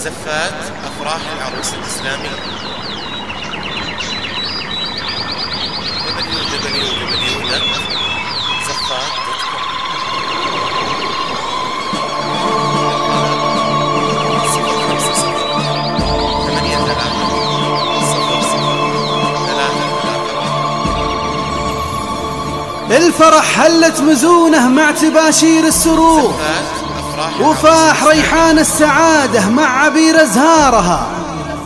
زفات أفراح العروس الإسلامي. www.زفات.com. الفرح هلت مزونه مع تباشير السرور، وفاح ريحان السعادة مع عبير أزهارها.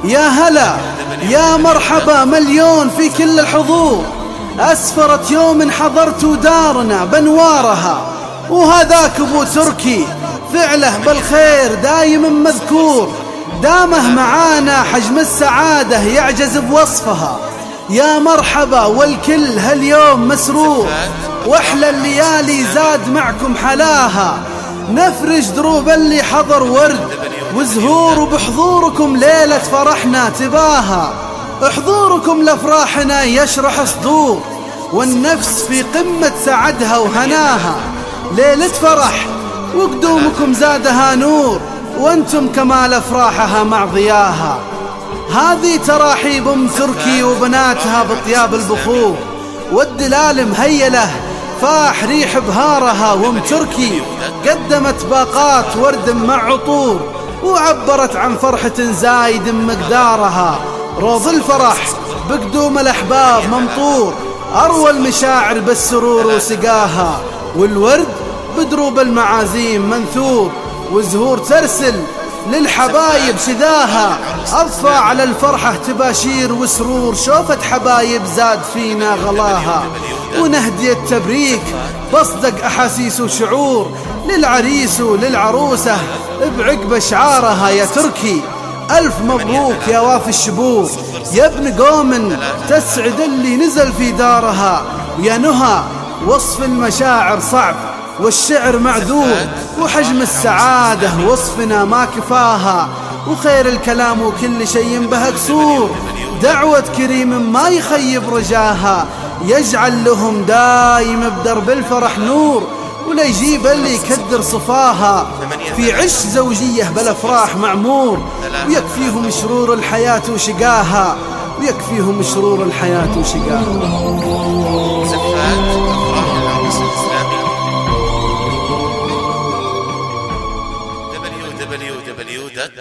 يا هلا يا مرحبا مليون في كل الحضور، أسفرت يوم حضرت دارنا بنوارها. وهذاك أبو تركي فعله بالخير دايم مذكور، دامه معانا حجم السعادة يعجز بوصفها. يا مرحبا والكل هاليوم مسرور، واحلى الليالي زاد معكم حلاها. نفرش دروب اللي حضر ورد وزهور، وبحضوركم ليلة فرحنا تباها. حضوركم لافراحنا يشرح صدور، والنفس في قمة سعدها وهناها. ليلة فرح وقدومكم زادها نور، وانتم كمال افراحها مع ضياها. هذه تراحيب ام تركي وبناتها بطياب البخور، والدلال مهيله فاح ريح بهارها. وام تركي قدمت باقات ورد مع عطور، وعبرت عن فرحة زايد مقدارها. روض الفرح بقدوم الأحباب ممطور، أروى المشاعر بالسرور وسقاها. والورد بدروب المعازيم منثور، وزهور ترسل للحبايب شذاها. أضفى على الفرحة تباشير وسرور، شوفت حبايب زاد فينا غلاها. ونهدي التبريك بصدق أحاسيس وشعور، للعريس وللعروسة بعقب أشعارها. يا تركي ألف مبروك يا وافي الشبور، يا ابن قوم تسعد اللي نزل في دارها. ويا نهى وصف المشاعر صعب والشعر معذور، وحجم السعادة وصفنا ما كفاها. وخير الكلام وكل شيء به قصور، دعوة كريم ما يخيب رجاها. يجعل لهم دايم بدرب الفرح نور، ولا يجيب اللي يكدر صفاها. في عش زوجية بالافراح معمور، ويكفيهم شرور الحياة وشقاها. ويكفيهم شرور الحياة وشقاها. زفات أفراح العروس الإسلامي. www.